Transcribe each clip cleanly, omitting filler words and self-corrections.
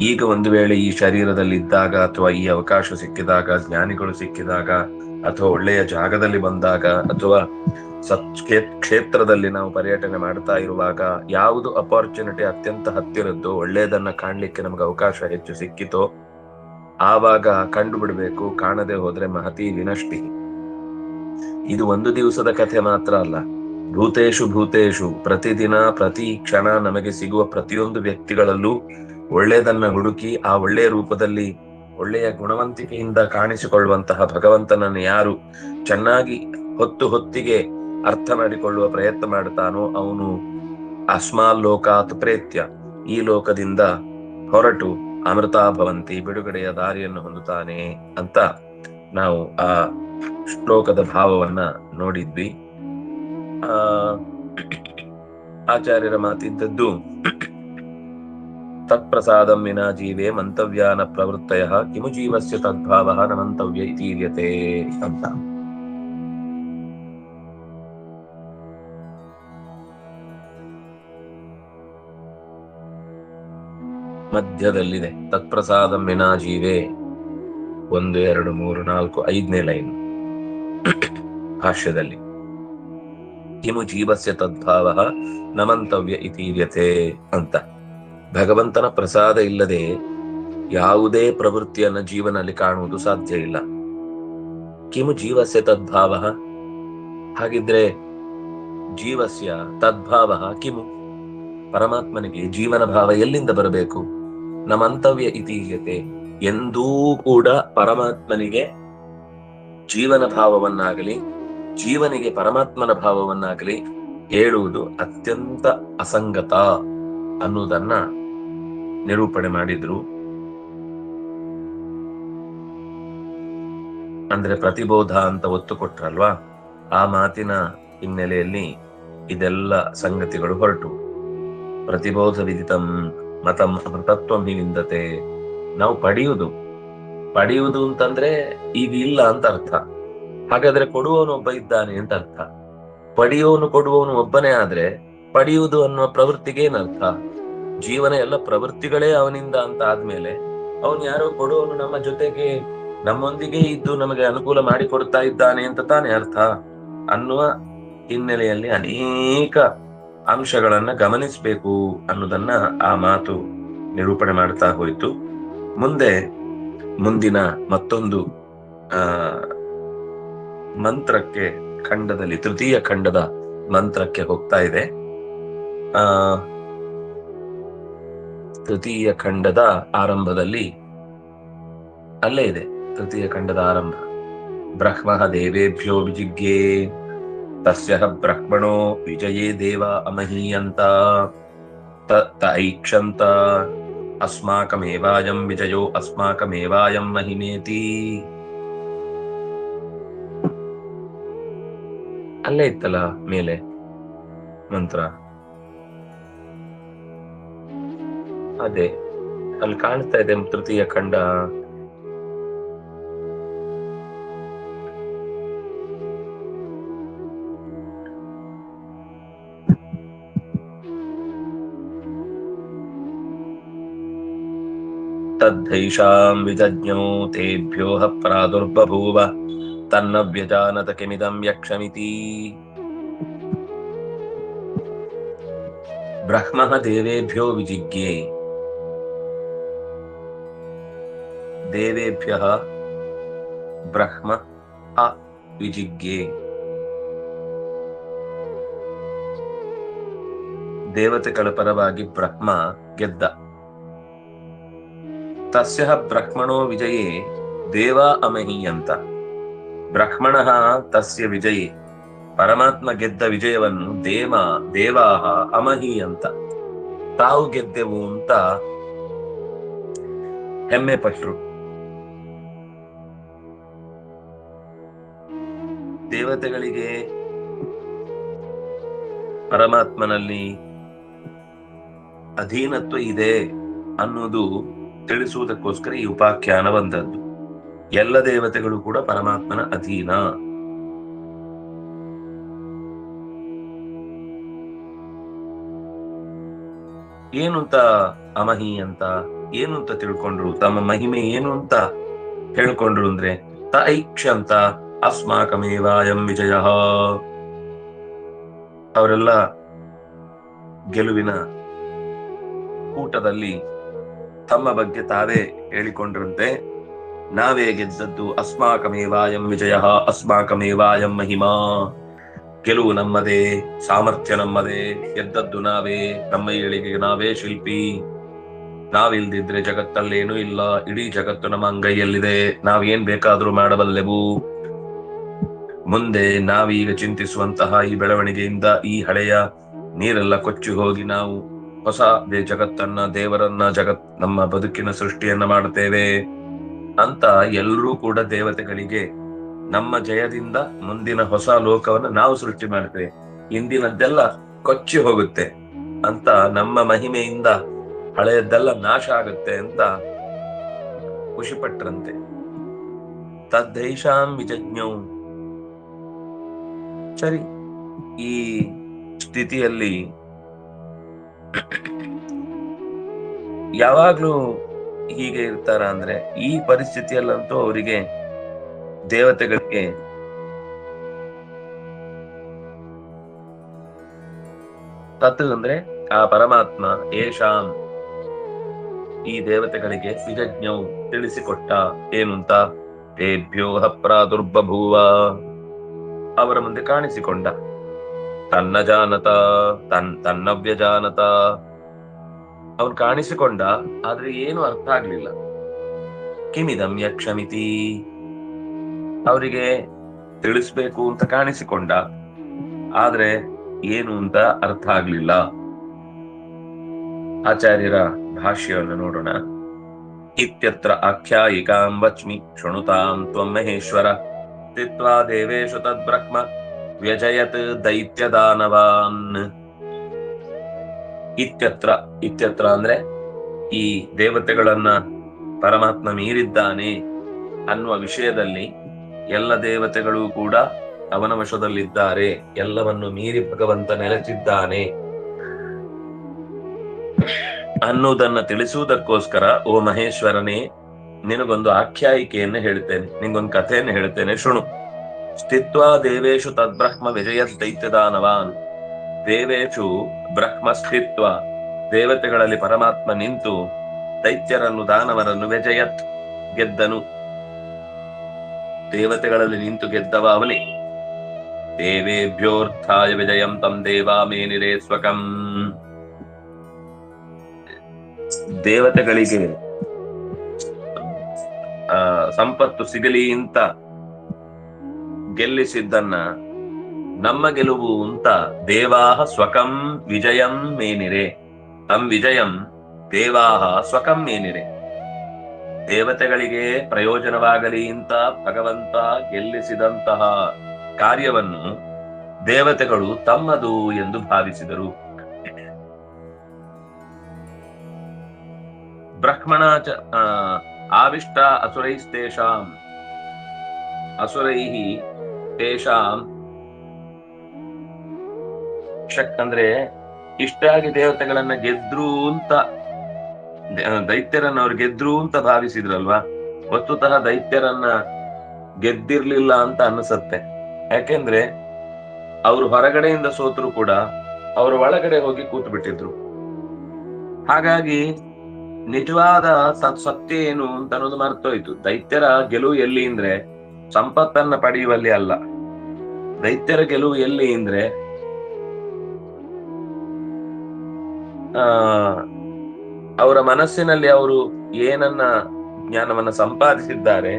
ಈಗ ಒಂದು ವೇಳೆ ಈ ಶರೀರದಲ್ಲಿ ಇದ್ದಾಗ ಅಥವಾ ಈ ಅವಕಾಶ ಸಿಕ್ಕಿದಾಗ, ಜ್ಞಾನಿಗಳು ಸಿಕ್ಕಿದಾಗ, ಅಥವಾ ಒಳ್ಳೆಯ ಜಾಗದಲ್ಲಿ ಬಂದಾಗ, ಅಥವಾ ಕ್ಷೇತ್ರದಲ್ಲಿ ನಾವು ಪರ್ಯಟನೆ ಮಾಡ್ತಾ ಇರುವಾಗ ಯಾವುದು ಅಪಾರ್ಚುನಿಟಿ ಅತ್ಯಂತ ಹತ್ತಿರದ್ದು, ಒಳ್ಳೆಯದನ್ನ ಕಾಣ್ಲಿಕ್ಕೆ ನಮ್ಗೆ ಅವಕಾಶ ಹೆಚ್ಚು ಸಿಕ್ಕಿತೋ ಆವಾಗ ಕಂಡು ಬಿಡ್ಬೇಕು. ಕಾಣದೆ ಹೋದ್ರೆ ಮಹತಿ ವಿನಷ್ಟಿ. ಇದು ಒಂದು ದಿವಸದ ಕಥೆ ಮಾತ್ರ ಅಲ್ಲ. ಭೂತೇಶು ಭೂತೇಶು, ಪ್ರತಿದಿನ ಪ್ರತಿ ಕ್ಷಣ ನಮಗೆ ಸಿಗುವ ಪ್ರತಿಯೊಂದು ವ್ಯಕ್ತಿಗಳಲ್ಲೂ ಒಳ್ಳೆಯದನ್ನ ಹುಡುಕಿ ಆ ಒಳ್ಳೆಯ ರೂಪದಲ್ಲಿ ಒಳ್ಳೆಯ ಗುಣವಂತಿಕೆಯಿಂದ ಕಾಣಿಸಿಕೊಳ್ಳುವಂತಹ ಭಗವಂತನನ್ನು ಯಾರು ಚೆನ್ನಾಗಿ ಹೊತ್ತಿಗೆ ಅರ್ಥ ಮಾಡಿಕೊಳ್ಳುವ ಪ್ರಯತ್ನ ಮಾಡ್ತಾನೋ ಅವನು ಅಸ್ಮಾಲ್ ಲೋಕಾತ್ ಪ್ರೇತ್ಯ, ಈ ಲೋಕದಿಂದ ಹೊರಟು ಅಮೃತಾಭವಂತಿ, ಬಿಡುಗಡೆಯ ದಾರಿಯನ್ನು ಹೊಂದುತ್ತಾನೆ ಅಂತ ನಾವು ಆ ಶ್ಲೋಕದ ಭಾವವನ್ನ ನೋಡಿದ್ವಿ. ಆಚಾರ್ಯರ ಮಾತಿದ್ದದ್ದು ತತ್ಪ್ರಸಾದಂ ವಿನಾ ಜೀವೇ ಮಂತವ್ಯಾನ ಪ್ರವೃತ್ತಯ ಕಿಮು ಜೀವಸ್ಯ ತದ್ಭಾವ ನ ಮಂತವ್ಯ ಇತೀರ್ಯತೆ ಅಂತ. ಮಧ್ಯದಲ್ಲಿದೆ ತತ್ಪ್ರಸಾದಂ ವಿನಾ ಜೀವೇ, 1 2 3 4 5ನೇ ಲೈನ್ ಭಾಷ್ಯದಲ್ಲಿ. ಕಿಮು ಜೀವಸ್ಯ ತದ್ಭಾವ ನ ಮಂತವ್ಯ ಇತೀರ್ಯತೆ ಅಂತ. ಭಗವಂತನ ಪ್ರಸಾದ ಇಲ್ಲದೆ ಯಾವುದೇ ಪ್ರವೃತ್ತಿಯನ್ನ ಜೀವನಲ್ಲಿ ಕಾಣುವುದು ಸಾಧ್ಯ ಇಲ್ಲ. ಕಿಮು ಜೀವಸ್ಯ ತದ್ಭಾವ, ಹಾಗಿದ್ರೆ ಜೀವಸ್ಯ ತದ್ಭಾವ ಕಿಮು, ಪರಮಾತ್ಮನಿಗೆ ಜೀವನ ಭಾವ ಎಲ್ಲಿಂದ ಬರಬೇಕು? ನ ಮಂತವ್ಯ ಇತೀರ್ಯತೆ, ಎಂದೂ ಕೂಡ ಪರಮಾತ್ಮನಿಗೆ ಜೀವನ ಭಾವವನ್ನಾಗಲಿ ಜೀವನಿಗೆ ಪರಮಾತ್ಮನ ಭಾವವನ್ನಾಗಲಿ ಹೇಳುವುದು ಅತ್ಯಂತ ಅಸಂಗತ ಅನ್ನುವುದನ್ನ ನಿರೂಪಣೆ ಮಾಡಿದ್ರು. ಅಂದ್ರೆ ಪ್ರತಿಬೋಧ ಅಂತ ಒತ್ತು ಕೊಟ್ರಲ್ವಾ, ಆ ಮಾತಿನ ಹಿನ್ನೆಲೆಯಲ್ಲಿ ಇದೆಲ್ಲ ಸಂಗತಿಗಳು ಹೊರಟು. ಪ್ರತಿಬೋಧ ವಿದಿತಂ ಮತಂ ಅಮೃತತ್ವಂ ನಿಂದತೆ. ನಾವು ಪಡೆಯುವುದು ಅಂತಂದ್ರೆ ಈಗ ಇಲ್ಲ ಅಂತ ಅರ್ಥ. ಹಾಗಾದ್ರೆ ಕೊಡುವವನು ಒಬ್ಬ ಇದ್ದಾನೆ ಅಂತ ಅರ್ಥ. ಪಡೆಯುವವನು ಕೊಡುವವನು ಒಬ್ಬನೇ ಆದ್ರೆ ಪಡೆಯುವುದು ಅನ್ನುವ ಪ್ರವೃತ್ತಿಗೆ ಏನರ್ಥ? ಜೀವನ ಎಲ್ಲ ಪ್ರವೃತ್ತಿಗಳೇ ಅವನಿಂದ ಅಂತ ಆದ್ಮೇಲೆ ಅವನು ಯಾರೋ ಕೊಡುವವನು ನಮ್ಮ ಜೊತೆಗೆ ನಮ್ಮೊಂದಿಗೆ ಇದ್ದು ನಮಗೆ ಅನುಕೂಲ ಮಾಡಿಕೊಡ್ತಾ ಇದ್ದಾನೆ ಅಂತ ತಾನೇ ಅರ್ಥ ಅನ್ನುವ ಹಿನ್ನೆಲೆಯಲ್ಲಿ ಅನೇಕ ಅಂಶಗಳನ್ನ ಗಮನಿಸಬೇಕು ಅನ್ನೋದನ್ನ ಆ ಮಾತು ನಿರೂಪಣೆ ಮಾಡ್ತಾ ಹೋಯಿತು. ಮುಂದಿನ ಮತ್ತೊಂದು ಮಂತ್ರಕ್ಕೆ, ಖಂಡದಲ್ಲಿ ತೃತೀಯ ಖಂಡದ ಮಂತ್ರಕ್ಕೆ ಹೋಗ್ತಾ ಇದೆ. ತೃತೀಯ ಖಂಡದ ಆರಂಭದಲ್ಲಿ ಅಲ್ಲೇ ಇದೆ. ತೃತೀಯ ಖಂಡದ ಆರಂಭ, ಬ್ರಹ್ಮ ದೇವೇಭ್ಯೋ ವಿಜಿಜ್ಞೆ ತಸ್ಯ ಬ್ರಹ್ಮಣೋ ವಿಜಯೇ ದೇವ ಅಮಹೀಯಂತ ತೈಕ್ಷಂತ ಅಸ್ಮಾಕಮೇವಾಯಂ ವಿಜಯೋ ಅಸ್ಮಾಕಮೇವಾಯಂ ಮಹಿಮೇತಿ. ಅಲ್ಲೇ ಇತ್ತಲ್ಲ ಮೇಲೆ ಮಂತ್ರ, ಅದೇ ಅಲ್ಲಿ ಕಾಣಿಸ್ತಾ ಇದೆ ತೃತೀಯ ಖಂಡ. ತದ್ಧೈಷಾಂ ವಿಜಜ್ಞೋ ತೇಭ್ಯೋಹ ಪ್ರಾದುರ್ಬಭೂವ ತನ್ನ ವ್ಯಜಾನತ ಕಿಮಿದಂ ಯಕ್ಷಮಿತಿ. ಬ್ರಹ್ಮ ದೇವೇಭ್ಯೋ ವಿಜಿಜ್ಞೆ, ದೇವೇಭ್ಯ ಬ್ರಹ್ಮ ಅ ವಿಜಿಜ್ಞೆ, ದೇವತೆಗಳ ಪರವಾಗಿ ಬ್ರಹ್ಮ ಗೆದ್ದ. ತಸ್ಯ ಬ್ರಹ್ಮಣೋ ವಿಜಯೇ ದೇವ ಅಮಹೀಯಂತ, ಬ್ರಹ್ಮಣ ತಸ್ಯ ವಿಜಯೇ, ಪರಮಾತ್ಮ ಗೆದ್ದ ವಿಜಯವನ್ನು ದೇವಾಹ ಅಮಹೀಯಂತ, ತಾವು ಗೆದ್ದೆವು ಅಂತ ಹೆಮ್ಮೆ ಪಟ್ರು. ದೇವತೆಗಳಿಗೆ ಪರಮಾತ್ಮನಲ್ಲಿ ಅಧೀನತ್ವ ಇದೆ ಅನ್ನೋದು ತಿಳಿಸುವುದಕ್ಕೋಸ್ಕರ ಈ ಉಪಾಖ್ಯಾನ ಬಂದದ್ದು. ಎಲ್ಲ ದೇವತೆಗಳು ಕೂಡ ಪರಮಾತ್ಮನ ಅಧೀನ. ಏನು ಅಂತ ಅಮಹಿ ಅಂತ? ಏನು ಅಂತ ತಿಳ್ಕೊಂಡ್ರು, ತಮ್ಮ ಮಹಿಮೆ ಏನು ಅಂತ ಹೇಳ್ಕೊಂಡ್ರು ಅಂದ್ರೆ ತೈಕ್ಷಂತ ಅಸ್ಮಾಕಮೇವಾಯಂ ವಿಜಯ. ಅವರೆಲ್ಲ ಗೆಲುವಿನ ಕೂಟದಲ್ಲಿ ತಮ್ಮ ಬಗ್ಗೆ ತಾವೇ ಹೇಳಿಕೊಂಡ್ರಂತೆ, ನಾವೇ ಗೆದ್ದದ್ದು, ಅಸ್ಮಾಕಮೇವಾಯಂ ವಿಜಯ ಅಸ್ಮಾಕಮೇವಾಯಂ ಮಹಿಮಾ. ಗೆಲುವು ನಮ್ಮದೇ, ಸಾಮರ್ಥ್ಯ ನಮ್ಮದೇ, ಗೆದ್ದದ್ದು ನಾವೇ, ನಮ್ಮ ಏಳಿಗೆ ನಾವೇ ಶಿಲ್ಪಿ. ನಾವಿಲ್ದಿದ್ರೆ ಜಗತ್ತಲ್ಲೇನೂ ಇಲ್ಲ, ಇಡೀ ಜಗತ್ತು ನಮ್ಮ ಅಂಗೈಯಲ್ಲಿದೆ, ನಾವೇನ್ ಬೇಕಾದ್ರೂ ಮಾಡಬಲ್ಲೆವು. ಮುಂದೆ ನಾವೀಗ ಚಿಂತಿಸುವಂತಹ ಈ ಬೆಳವಣಿಗೆಯಿಂದ ಈ ಹಳೆಯ ನೀರೆಲ್ಲ ಕೊಚ್ಚಿ ಹೋಗಿ ನಾವು ಹೊಸ ಜಗತ್ತನ್ನ, ದೇವರನ್ನ, ನಮ್ಮ ಬದುಕಿನ ಸೃಷ್ಟಿಯನ್ನ ಮಾಡುತ್ತೇವೆ ಅಂತ ಎಲ್ಲರೂ ಕೂಡ ದೇವತೆಗಳಿಗೆ ನಮ್ಮ ಜಯದಿಂದ ಮುಂದಿನ ಹೊಸ ಲೋಕವನ್ನ ನಾವು ಸೃಷ್ಟಿ ಮಾಡ್ತೇವೆ, ಇಂದಿನದ್ದೆಲ್ಲ ಕೊಚ್ಚಿ ಹೋಗುತ್ತೆ ಅಂತ, ನಮ್ಮ ಮಹಿಮೆಯಿಂದ ಹಳೆಯದ್ದೆಲ್ಲ ನಾಶ ಆಗುತ್ತೆ ಅಂತ ಖುಷಿಪಟ್ರಂತೆ. ತದ್ದೈಷಾಂ ವಿಜಜ್ಞೌ. ಸರಿ, ಈ ಸ್ಥಿತಿಯಲ್ಲಿ ಯಾವಾಗ್ಲೂ ಹೀಗೆ ಇರ್ತಾರ ಅಂದ್ರೆ, ಈ ಪರಿಸ್ಥಿತಿಯಲ್ಲಂತೂ ಅವರಿಗೆ ದೇವತೆಗಳಿಗೆ ತತ್ ಅಂದ್ರೆ ಆ ಪರಮಾತ್ಮ, ಏಷಾಂ ಈ ದೇವತೆಗಳಿಗೆ ವಿಜಜ್ಞವು ತಿಳಿಸಿಕೊಟ್ಟ, ಏನು ಅಂತ, ತೇಭ್ಯೋಹ ಪ್ರಾದುರ್ಬಭೂವ ಅವರ ಮುಂದೆ ಕಾಣಿಸಿಕೊಂಡ, ತನ್ನ ಜಾನತ ತನ್ನವ್ಯಜಾನತ ಅವನು ಕಾಣಿಸಿಕೊಂಡ, ಆದ್ರೆ ಏನು ಅರ್ಥ ಆಗ್ಲಿಲ್ಲ. ಕಿಮಿದಂ ಯಕ್ಷಮಿತಿ ಅವರಿಗೆ ತಿಳಿಸ್ಬೇಕು ಅಂತ ಕಾಣಿಸಿಕೊಂಡ, ಆದ್ರೆ ಏನು ಅಂತ ಅರ್ಥ ಆಗ್ಲಿಲ್ಲ. ಆಚಾರ್ಯರ ಭಾಷ್ಯವನ್ನು ನೋಡೋಣ. ಇತ್ಯತ್ರ ಆಖ್ಯಾಯಿಕಾಂ ವಚ್ಮಿ ಶೃಣುತಾಂ ತ್ವಂ ಮಹೇಶ್ವರ ಸ್ಥಿತ್ವಾ ದೇವೇಶು ತದ್ಬ್ರಹ್ಮ ವ್ಯಜಯತ್ ದೈತ್ಯದಾನವಾನ್. ಇತ್ಯತ್ರ ಅಂದ್ರೆ ಈ ದೇವತೆಗಳನ್ನ ಪರಮಾತ್ಮ ಮೀರಿದ್ದಾನೆ ಅನ್ನುವ ವಿಷಯದಲ್ಲಿ ಎಲ್ಲ ದೇವತೆಗಳು ಕೂಡ ಅವನ ವಶದಲ್ಲಿದ್ದಾರೆ, ಎಲ್ಲವನ್ನು ಮೀರಿ ಭಗವಂತ ನೆಲೆಸಿದ್ದಾನೆ ಅನ್ನುವುದನ್ನ ತಿಳಿಸುವುದಕ್ಕೋಸ್ಕರ, ಓ ಮಹೇಶ್ವರನೇ, ನಿನಗೊಂದು ಆಖ್ಯಾಯಿಕೆಯನ್ನು ಹೇಳ್ತೇನೆ, ನಿಂಗೊಂದು ಕಥೆಯನ್ನು ಹೇಳ್ತೇನೆ, ಶೃಣು. ಸ್ಥಿತ್ವಾ ದೇವೇಶು ತದ್ಬ್ರಹ್ಮ ವಿಜಯತ್ ದೈತ್ಯದಾನವಾನ್. ದೇವೇಶು ಬ್ರಹ್ಮ ಸ್ಥಿತ್ವ, ದೇವತೆಗಳಲ್ಲಿ ಪರಮಾತ್ಮ ನಿಂತು ದೈತ್ಯರನ್ನು, ದಾನವರನ್ನು, ವಿಜಯತ್ ಗೆದ್ದನು. ದೇವತೆಗಳಲ್ಲಿ ನಿಂತು ಗೆದ್ದವ ಅವನೇ. ದೇವೇಭ್ಯೋರ್ಥಾಯ ವಿಜಯಂ ತಂ ದೇವಾ ಮೇನಿರೇ ಸ್ವಕಂ. ದೇವತೆಗಳಿಗೆ ಸಂಪತ್ತು ಸಿಗಲಿ ಅಂತ ಗೆಲ್ಲಿಸಿದ್ದನ್ನ ನಮ್ಮ ಗೆಲುವು ಅಂತ ದೇವಾಹ ಸ್ವಕಂ ವಿಜಯಂ ಮೇನಿರೆ ತಂ ವಿಜಯಂ ದೇವಾಹ ಸ್ವಕಂ ಮೇನಿರೆ. ದೇವತೆಗಳಿಗೆ ಪ್ರಯೋಜನವಾಗಲಿ ಅಂತ ಭಗವಂತ ಗೆಲ್ಲಿಸಿದಂತಹ ಕಾರ್ಯವನ್ನು ದೇವತೆಗಳು ತಮ್ಮದು ಎಂದು ಭಾವಿಸಿದರು. ಬ್ರಹ್ಮಣ ಆವಿಷ್ಟ ಅಸುರೈಸ್ತೇಷಾಂ ಅಸುರೈಹಿ ತೇಷಾಂ ಅಂದ್ರೆ ಇಷ್ಟಾಗಿ ದೇವತೆಗಳನ್ನ ಗೆದ್ರು ಅಂತ, ದೈತ್ಯರನ್ನ ಅವ್ರು ಗೆದ್ರು ಅಂತ ಭಾವಿಸಿದ್ರಲ್ವಾ, ವಸ್ತುತಃ ದೈತ್ಯರನ್ನ ಗೆದ್ದಿರ್ಲಿಲ್ಲ ಅಂತ ಅನ್ಸತ್ತೆ. ಯಾಕೆಂದ್ರೆ ಅವರು ಹೊರಗಡೆಯಿಂದ ಸೋತರು ಕೂಡ ಅವರು ಒಳಗಡೆ ಹೋಗಿ ಕೂತು ಬಿಟ್ಟಿದ್ರು. ಹಾಗಾಗಿ ನಿಜವಾದ ಸತ್ಯ ಏನು ಅಂತ ಅನ್ನೋದು ಮರ್ತೋಯ್ತು. ದೈತ್ಯರ ಗೆಲುವು ಎಲ್ಲಿ ಅಂದ್ರೆ ಸಂಪತ್ತನ್ನ ಪಡೆಯುವಲ್ಲಿ ಅಲ್ಲ. ದೈತ್ಯರ ಗೆಲುವು ಎಲ್ಲಿ ಅಂದ್ರೆ ಅವರ ಮನಸ್ಸಿನಲ್ಲಿ ಅವರು ಏನನ್ನ ಜ್ಞಾನವನ್ನ ಸಂಪಾದಿಸಿದ್ದಾರೆ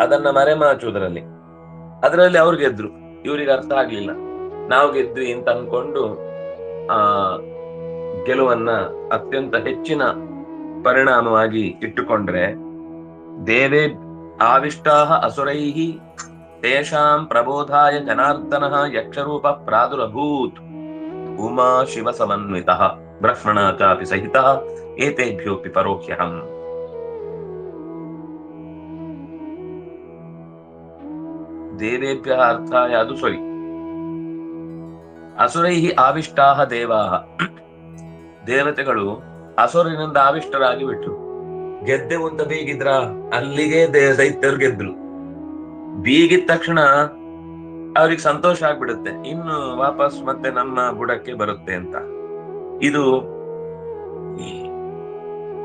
ಅದನ್ನ ಮರೆಮಾಚುವುದರಲ್ಲಿ, ಅದರಲ್ಲಿ ಅವ್ರು ಗೆದ್ರು. ಇವ್ರಿಗೆ ಅರ್ಥ ಆಗ್ಲಿಲ್ಲ, ನಾವು ಗೆದ್ವಿ ಅಂತ ಅನ್ಕೊಂಡು ಗೆಲುವನ್ನ ಅತ್ಯಂತ ಹೆಚ್ಚಿನ ಪರಿಣಾಮವಾಗಿ ಇಟ್ಟುಕೊಂಡ್ರೆ, ದೇವೇ ಆವಿಷ್ಟಾಹ ಅಸುರೈಹಿ ತೇಷಾಂ ಪ್ರಬೋಧಾಯ ಜನಾರ್ದನಃ ಯಕ್ಷರೂಪ ಪ್ರಾದುರಭೂತ್ ಉಮಾ ಶಿವ ಸಮನ್ವಿತಃ ಬ್ರಹ್ಮಣ ಚಾಪಿ ಸಹಿತಃ ಏತೇಭ್ಯೋಪಿ ಪರೋಹ್ಯಹಂ. ದೇವೇಭ್ಯ ಅರ್ಥಾಯ ಅದು ಸರಿ. ಅಸುರೈಹಿ ಆವಿಷ್ಟಾಹ ದೇವಾಹ, ದೇವತೆಗಳು ಅಸುರನಿಂದ ಆವಿಷ್ಟರಾಗಿ ಬಿಟ್ರು. ಗೆದ್ದೆ ಅಂತ ಬೀಗಿದ್ರ ಅಲ್ಲಿಗೆ ದೈತ್ಯರು ಗೆದ್ರು. ಬೀಗಿದ ತಕ್ಷಣ ಅವ್ರಿಗೆ ಸಂತೋಷ ಆಗ್ಬಿಡುತ್ತೆ, ಇನ್ನು ವಾಪಸ್ ಮತ್ತೆ ನಮ್ಮ ಬುಡಕ್ಕೆ ಬರುತ್ತೆ ಅಂತ. ಇದು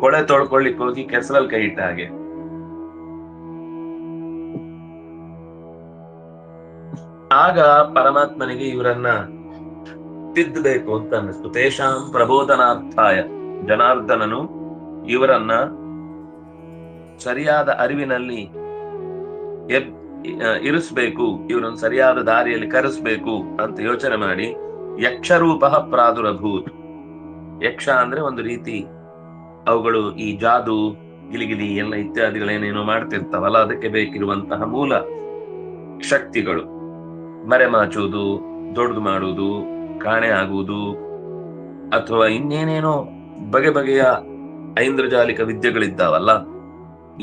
ಕೊಳೆ ತೊಳ್ಕೊಳ್ಳಿಕ್ ಹೋಗಿ ಕೆಸರಲ್ಲಿ ಕೈ ಇಟ್ಟ ಹಾಗೆ. ಆಗ ಪರಮಾತ್ಮನಿಗೆ ಇವರನ್ನ ತಿದ್ದಬೇಕು ಅಂತ ಅನ್ನಿಸ್ತು. ತೇಷಾಂ ಪ್ರಬೋಧನಾರ್ಥಾಯ, ಜನಾರ್ದನನು ಇವರನ್ನ ಸರಿಯಾದ ಅರಿವಿನಲ್ಲಿ ಇರಿಸ್ಬೇಕು, ಇವರನ್ನು ಸರಿಯಾದ ದಾರಿಯಲ್ಲಿ ಕರೆಸ್ಬೇಕು ಅಂತ ಯೋಚನೆ ಮಾಡಿ ಯಕ್ಷರೂಪ ಪ್ರಾದುರಭೂತ್. ಯಕ್ಷ ಅಂದ್ರೆ ಒಂದು ರೀತಿ ಅವುಗಳು ಈ ಜಾದು ಗಿಲಿಗಿಲಿ ಎಲ್ಲ ಇತ್ಯಾದಿಗಳೇನೇನೋ ಮಾಡ್ತಿರ್ತಾವಲ್ಲ, ಅದಕ್ಕೆ ಬೇಕಿರುವಂತಹ ಮೂಲ ಶಕ್ತಿಗಳು, ಮರೆಮಾಚುವುದು, ದೊಡ್ಡದು ಮಾಡುವುದು, ಕಾಣೆ ಆಗುವುದು, ಅಥವಾ ಇನ್ನೇನೇನೋ ಬಗೆ ಬಗೆಯ ಐಂದ್ರಜಾಲಿಕ ವಿದ್ಯೆಗಳಿದ್ದಾವಲ್ಲ,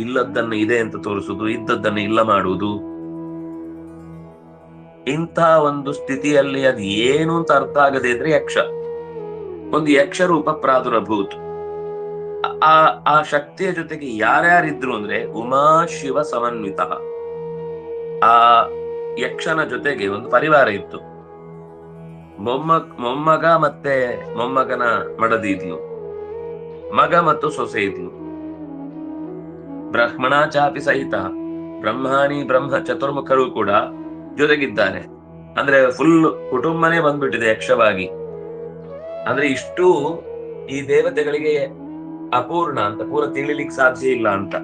ಇಲ್ಲದ್ದನ್ನು ಇದೆ ಅಂತ ತೋರಿಸುವುದು, ಇದ್ದದ್ದನ್ನು ಇಲ್ಲ ಮಾಡುವುದು. ಇಂಥ ಒಂದು ಸ್ಥಿತಿಯಲ್ಲಿ ಅದು ಏನು ಅಂತ ಅರ್ಥ ಆಗದೆ ಇದ್ರೆ ಯಕ್ಷ, ಒಂದು ಯಕ್ಷ ರೂಪ ಪ್ರಾದುರಭೂತ್. ಆ ಶಕ್ತಿಯ ಜೊತೆಗೆ ಯಾರ್ಯಾರಿದ್ರು ಅಂದ್ರೆ ಉಮಾ ಶಿವ ಸಮನ್ವಿತ. ಆ ಯಕ್ಷನ ಜೊತೆಗೆ ಒಂದು ಪರಿವಾರ ಇತ್ತು. ಮೊಮ್ಮಗ ಮತ್ತೆ ಮೊಮ್ಮಗನ ಮಡದಿ ಇದ್ಲು, ಮಗ ಮತ್ತು ಸೊಸೆ ಇದ್ಲು. ಬ್ರಹ್ಮಣ ಚಾಪಿ ಸಹಿತ, ಬ್ರಹ್ಮಾಣಿ ಬ್ರಹ್ಮ ಚತುರ್ಮುಖರು ಕೂಡ ಜೊತೆಗಿದ್ದಾರೆ. ಅಂದ್ರೆ ಫುಲ್ ಕುಟುಂಬನೇ ಬಂದ್ಬಿಟ್ಟಿದೆ ಯಕ್ಷವಾಗಿ. ಅಂದ್ರೆ ಇಷ್ಟು ಈ ದೇವತೆಗಳಿಗೆ ಅಪೂರ್ಣ ಅಂತ, ಪೂರ ತಿಳಿಲಿಕ್ಕೆ ಸಾಧ್ಯ ಇಲ್ಲ ಅಂತ.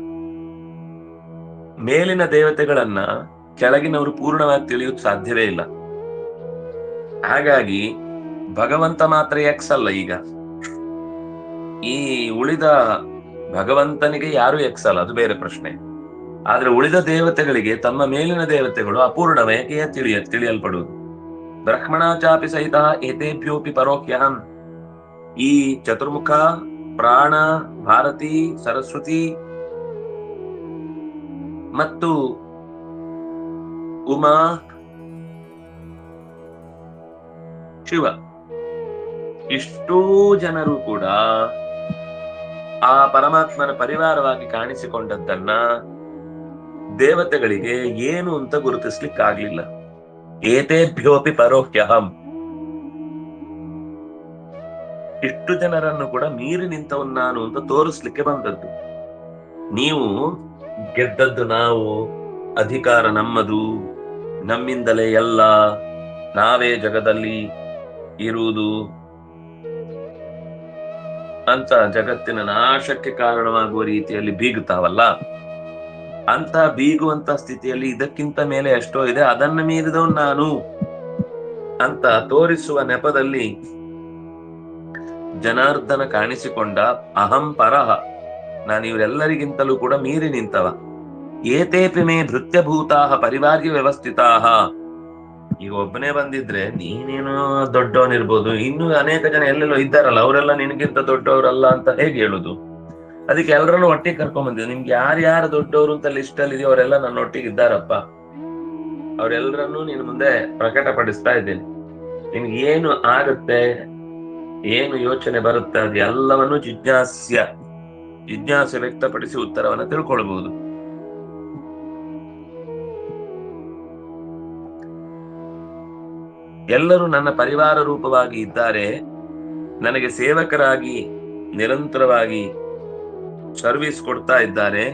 ಮೇಲಿನ ದೇವತೆಗಳನ್ನ ಕೆಳಗಿನವರು ಪೂರ್ಣವಾಗಿ ತಿಳಿಯೋಕ್ ಸಾಧ್ಯವೇ ಇಲ್ಲ. ಹಾಗಾಗಿ ಭಗವಂತ ಮಾತ್ರ ಎಕ್ಸ್ ಅಲ್ಲ. ಈಗ ಈ ಉಳಿದ ಭಗವಂತನಿಗೆ ಯಾರು ಎಕ್ಸ್ ಅಲ್ಲ, ಅದು ಬೇರೆ ಪ್ರಶ್ನೆ. ಆದ್ರೆ ಉಳಿದ ದೇವತೆಗಳಿಗೆ ತಮ್ಮ ಮೇಲಿನ ದೇವತೆಗಳು ಅಪೂರ್ಣವೇ ತಿಳಿಯಲ್ಪಡುವುದು. ಬ್ರಹ್ಮಣ ಚಾಪಿ ಸಹಿತ ಏತೇಭ್ಯೋಪಿ ಪರೋಕ್ಯಹಂ. ಈ ಚತುರ್ಮುಖ, ಪ್ರಾಣ, ಭಾರತಿ, ಸರಸ್ವತಿ ಮತ್ತು ಉಮಾ, ಶಿವ, ಇಷ್ಟೂ ಜನರು ಕೂಡ ಆ ಪರಮಾತ್ಮನ ಪರಿವಾರವಾಗಿ ಕಾಣಿಸಿಕೊಂಡದ್ದನ್ನ ದೇವತೆಗಳಿಗೆ ಏನು ಅಂತ ಗುರುತಿಸ್ಲಿಕ್ಕಾಗ್ಲಿಲ್ಲ. ಏತೇಭ್ಯೋಪಿ ಪರೋಕ್ಯಹಂ. ಇಷ್ಟು ಜನರನ್ನು ಕೂಡ ಮೀರಿ ನಿಂತವನ್ ನಾನು ಅಂತ ತೋರಿಸ್ಲಿಕ್ಕೆ ಬಂದದ್ದು. ನೀವು ಗೆದ್ದದ್ದು ನಾವು, ಅಧಿಕಾರ ನಮ್ಮದು, ನಮ್ಮಿಂದಲೇ ಎಲ್ಲ, ನಾವೇ ಜಗದಲ್ಲಿ ಇರುವುದು ಅಂತ ಜಗತ್ತಿನ ನಾಶಕ್ಕೆ ಕಾರಣವಾಗುವ ರೀತಿಯಲ್ಲಿ ಬೀಗುತ್ತಾವಲ್ಲ, ಅಂತ ಬೀಗುವಂತ ಸ್ಥಿತಿಯಲ್ಲಿ ಇದಕ್ಕಿಂತ ಮೇಲೆ ಎಷ್ಟೋ ಇದೆ, ಅದನ್ನ ಮೀರಿದವನು ನಾನು ಅಂತ ತೋರಿಸುವ ನೆಪದಲ್ಲಿ ಜನಾರ್ದನ ಕಾಣಿಸಿಕೊಂಡ. ಅಹಂ ಪರಹ, ನಾನು ಇವರೆಲ್ಲರಿಗಿಂತಲೂ ಕೂಡ ಮೀರಿ ನಿಂತವ. ಏತೇಪಿ ಮೇ ಭೃತ್ಯಭೂತಾಹ ಪರಿವಾರ್ಯ ವ್ಯವಸ್ಥಿತಾಹ. ಈಗ ಒಬ್ಬನೇ ಬಂದಿದ್ರೆ ನೀನೇನೋ ದೊಡ್ಡವನಿರ್ಬೋದು, ಇನ್ನು ಅನೇಕ ಜನ ಎಲ್ಲೆಲ್ಲೋ ಇದ್ದಾರಲ್ಲ, ಅವರೆಲ್ಲ ನಿನಗಿಂತ ದೊಡ್ಡವರಲ್ಲ ಅಂತ ಹೇಗೆ ಹೇಳುದು? ಅದಕ್ಕೆ ಎಲ್ಲರನ್ನು ಒಟ್ಟಿಗೆ ಕರ್ಕೊಂಡ್ ಬಂದಿದ್ದು. ನಿಮ್ಗೆ ಯಾರ್ಯಾರು ದೊಡ್ಡವರು ಅಂತ ಲಿಸ್ಟ್ ಅಲ್ಲಿ ಇದೆಯೋ ಅವರೆಲ್ಲ ನನ್ನ ಒಟ್ಟಿಗೆ ಇದ್ದಾರಪ್ಪ, ಅವರೆಲ್ಲರನ್ನೂ ನೀನು ಮುಂದೆ ಪ್ರಕಟಪಡಿಸ್ತಾ ಇದ್ದೇನೆ. ನಿಮ್ಗೆ ಏನು ಆಗುತ್ತೆ, ಏನು ಯೋಚನೆ ಬರುತ್ತೆ, ಅದು ಎಲ್ಲವನ್ನು ಜಿಜ್ಞಾಸೆ ವ್ಯಕ್ತಪಡಿಸಿ ಉತ್ತರವನ್ನು ತಿಳ್ಕೊಳ್ಬಹುದು. ಎಲ್ಲರೂ ನನ್ನ ಪರಿವಾರ ರೂಪವಾಗಿ ಇದ್ದಾರೆ, ನನಗೆ ಸೇವಕರಾಗಿ ನಿರಂತರವಾಗಿ ಸರ್ವಿಸ್ ಕೊಡ್ತಾ ಇದ್ದಾರೆ.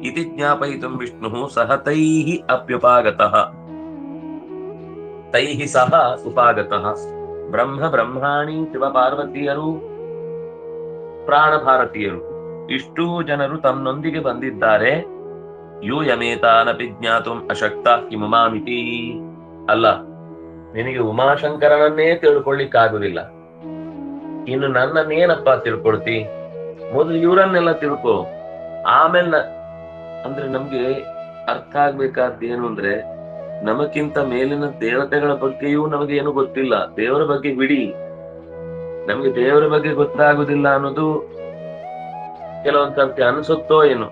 ಇತಿ ಜ್ಞಾಪಯಿತುಂ ವಿಷ್ಣು ಸಹ ತೈಹಿ ಅಪ್ಯುಪಾಗತಃ. ತೈಹಿ ಸಹ ಉಪಾಗತಃ. ಬ್ರಹ್ಮ ಬ್ರಹ್ಮಾಣಿ ಶಿವ ಪಾರ್ವತಿಯರು, ಪ್ರಾಣ ಭಾರತೀಯರು, ಇಷ್ಟೂ ಜನರು ತನ್ನೊಂದಿಗೆ ಬಂದಿದ್ದಾರೆ. ಯೂಯಮೇತಾನಪಿ ಜ್ಞಾತುಂ ಅಶಕ್ತ ಕಿಮುಮಾಮಿತಿ. ಅಲ್ಲ, ನಿನಗೆ ಉಮಾಶಂಕರನನ್ನೇ ತಿಳ್ಕೊಳ್ಳಿಕ್ಕಾಗುದಿಲ್ಲ, ಇನ್ನು ನನ್ನನ್ನೇನಪ್ಪ ತಿಳ್ಕೊಳ್ತಿ? ಮೊದಲು ಇವರನ್ನೆಲ್ಲ ತಿಳ್ಕೊ, ಆಮೇಲೆ ಅಂದ್ರೆ ನಮ್ಗೆ ಅರ್ಥ ಆಗ್ಬೇಕಾದ್ದೇನು ಅಂದ್ರೆ, ನಮಕ್ಕಿಂತ ಮೇಲಿನ ದೇವತೆಗಳ ಬಗ್ಗೆಯೂ ನಮಗೆ ಏನು ಗೊತ್ತಿಲ್ಲ. ದೇವರ ಬಗ್ಗೆ ಬಿಡಿ, ನಮ್ಗೆ ದೇವರ ಬಗ್ಗೆ ಗೊತ್ತಾಗುದಿಲ್ಲ ಅನ್ನೋದು ಕೆಲವೊಂದ್ಸರ್ತಿ ಅನ್ಸುತ್ತೋ ಏನು.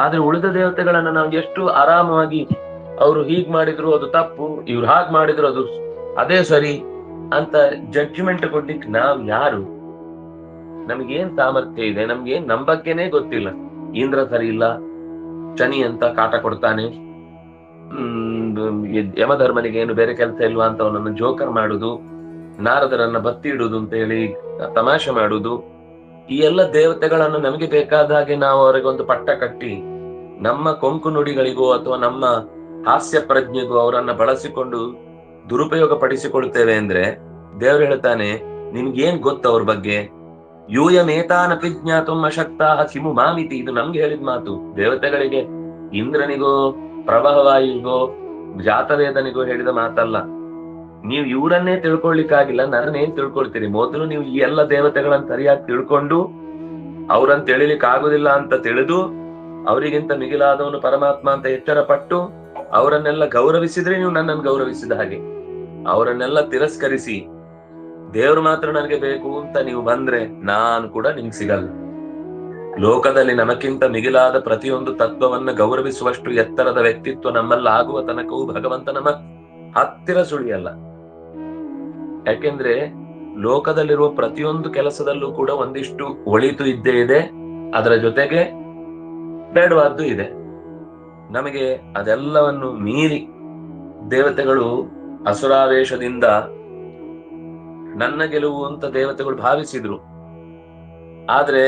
ಆದ್ರೆ ಉಳಿದ ದೇವತೆಗಳನ್ನ ನಾವು ಎಷ್ಟು ಆರಾಮವಾಗಿ, ಅವರು ಹೀಗ್ ಮಾಡಿದ್ರು ಅದು ತಪ್ಪು, ಇವ್ರು ಹಾಗೆ ಮಾಡಿದ್ರು ಅದು ಅದೇ ಸರಿ ಅಂತ ಜಡ್ಜ್ಮೆಂಟ್ ಕೊಡ್ಲಿಕ್ಕೆ ನಾವ್ ಯಾರು? ನಮ್ಗೇನ್ ಸಾಮರ್ಥ್ಯ ಇದೆ? ನಮ್ಗೇನ್ ನಮ್ ಬಗ್ಗೆನೇ ಗೊತ್ತಿಲ್ಲ. ಇಂದ್ರ ಸರಿ ಇಲ್ಲ, ಶನಿ ಅಂತ ಕಾಟ ಕೊಡ್ತಾನೆ, ಯಮಧರ್ಮನಿಗೆ ಏನು ಬೇರೆ ಕೆಲಸ ಇಲ್ವಾ ಅಂತ ಅವನನ್ನು ಜೋಕರ್ ಮಾಡುದು, ನಾರದರನ್ನ ಬತ್ತಿ ಇಡುದು ಅಂತ ಹೇಳಿ ತಮಾಷೆ ಮಾಡುದು, ಈ ಎಲ್ಲ ದೇವತೆಗಳನ್ನು ನಮಗೆ ಬೇಕಾದ ಹಾಗೆ ನಾವು ಅವರಿಗೊಂದು ಪಟ್ಟ ಕಟ್ಟಿ ನಮ್ಮ ಕೊಂಕು ನುಡಿಗಳಿಗೂ ಅಥವಾ ನಮ್ಮ ಹಾಸ್ಯ ಪ್ರಜ್ಞೆಗೂ ಅವರನ್ನ ಬಳಸಿಕೊಂಡು ದುರುಪಯೋಗ ಪಡಿಸಿಕೊಳ್ತೇವೆ ಅಂದ್ರೆ ದೇವರು ಹೇಳ್ತಾನೆ, ನಿಮ್ಗೇನ್ ಗೊತ್ತು ಅವ್ರ ಬಗ್ಗೆ? ಯೂಯಮೇತಾನಪಿ ಜ್ಞಾತುಂ ಅಶಕ್ತಾಃ ಕಿಮು ಮಾಮಿತಿ. ಇದು ನಮ್ಗೆ ಹೇಳಿದ ಮಾತು. ದೇವತೆಗಳಿಗೆ, ಇಂದ್ರನಿಗೋ ಪ್ರವಾಹವಾಯಿಗೋ ಜಾತವೇದನಿಗೋ ಹೇಳಿದ ಮಾತಲ್ಲ. ನೀವು ಇವರನ್ನೇ ತಿಳ್ಕೊಳ್ಲಿಕ್ಕಾಗಿಲ್ಲ, ನನ್ನನ್ನೇನ್ ತಿಳ್ಕೊಳ್ತೀರಿ? ಮೊದಲು ನೀವು ಈ ಎಲ್ಲ ದೇವತೆಗಳನ್ನ ಸರಿಯಾಗಿ ತಿಳ್ಕೊಂಡು ಅವ್ರನ್ನ ತಿಳಿಲಿಕ್ಕೆ ಆಗುದಿಲ್ಲ ಅಂತ ತಿಳಿದು ಅವರಿಗಿಂತ ಮಿಗಿಲಾದವನು ಪರಮಾತ್ಮ ಅಂತ ಎಚ್ಚರ ಪಟ್ಟು ಅವರನ್ನೆಲ್ಲ ಗೌರವಿಸಿದ್ರೆ ನೀವು ನನ್ನನ್ನು ಗೌರವಿಸಿದ ಹಾಗೆ. ಅವರನ್ನೆಲ್ಲ ತಿರಸ್ಕರಿಸಿ ದೇವರು ಮಾತ್ರ ನನಗೆ ಬೇಕು ಅಂತ ನೀವು ಬಂದ್ರೆ ನಾನು ಕೂಡ ನಿಮ್ಗೆ ಸಿಗಲ್ಲ. ಲೋಕದಲ್ಲಿ ನಮಕ್ಕಿಂತ ಮಿಗಿಲಾದ ಪ್ರತಿಯೊಂದು ತತ್ವವನ್ನ ಗೌರವಿಸುವಷ್ಟು ಎತ್ತರದ ವ್ಯಕ್ತಿತ್ವ ನಮ್ಮಲ್ಲಿ ಆಗುವ ತನಕವೂ ಭಗವಂತ ನಮ್ಮ ಹತ್ತಿರ ಸುಳಿಯಲ್ಲ. ಯಾಕೆಂದ್ರೆ ಲೋಕದಲ್ಲಿರುವ ಪ್ರತಿಯೊಂದು ಕೆಲಸದಲ್ಲೂ ಕೂಡ ಒಂದಿಷ್ಟು ಒಳಿತು ಇದ್ದೇ ಇದೆ, ಅದರ ಜೊತೆಗೆ ಬೇಡವಾದ್ದು ಇದೆ. ನಮಗೆ ಅದೆಲ್ಲವನ್ನು ಮೀರಿ ದೇವತೆಗಳು ಅಸುರಾವೇಶದಿಂದ ನನ್ನ ಗೆಲುವು ಅಂತ ದೇವತೆಗಳು ಭಾವಿಸಿದ್ರು. ಆದ್ರೆ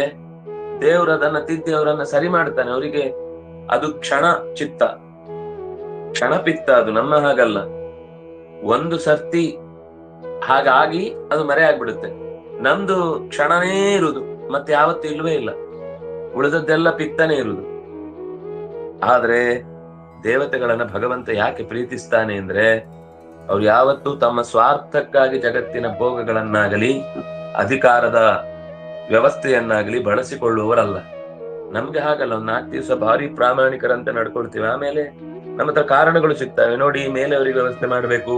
ದೇವರು ಅದನ್ನ ತಿದ್ದಿ ಅವರನ್ನ ಸರಿ ಮಾಡ್ತಾನೆ. ಅವರಿಗೆ ಅದು ಕ್ಷಣ ಚಿತ್ತ, ಕ್ಷಣ ಪಿತ್ತ. ಅದು ನಮ್ಮ ಹಾಗಲ್ಲ. ಒಂದು ಸರ್ತಿ ಹಾಗಾಗಿ ಅದು ಮರೆ ಆಗ್ಬಿಡುತ್ತೆ. ನಮ್ದು ಕ್ಷಣನೇ ಇರುವುದು, ಮತ್ತೆ ಯಾವತ್ತೂ ಇಲ್ವೇ ಇಲ್ಲ. ಉಳಿದದ್ದೆಲ್ಲ ಪಿತ್ತನೇ ಇರುವುದು. ಆದ್ರೆ ದೇವತೆಗಳನ್ನ ಭಗವಂತ ಯಾಕೆ ಪ್ರೀತಿಸ್ತಾನೆ ಅಂದ್ರೆ ಅವ್ರು ಯಾವತ್ತೂ ತಮ್ಮ ಸ್ವಾರ್ಥಕ್ಕಾಗಿ ಜಗತ್ತಿನ ಭೋಗಗಳನ್ನಾಗಲಿ ಅಧಿಕಾರದ ವ್ಯವಸ್ಥೆಯನ್ನಾಗಲಿ ಬಳಸಿಕೊಳ್ಳುವವರಲ್ಲ. ನಮ್ಗೆ ಹಾಗಲ್ಲ. ಒಂದ್ 4 ದಿವಸ ಭಾರಿ ಪ್ರಾಮಾಣಿಕರಂತೆ ನಡ್ಕೊಳ್ತೀವಿ, ಆಮೇಲೆ ನಮ್ಮ ಹತ್ರ ಕಾರಣಗಳು ಸಿಗ್ತವೆ. ನೋಡಿ, ಮೇಲೆ ಅವರಿಗೆ ವ್ಯವಸ್ಥೆ ಮಾಡ್ಬೇಕು,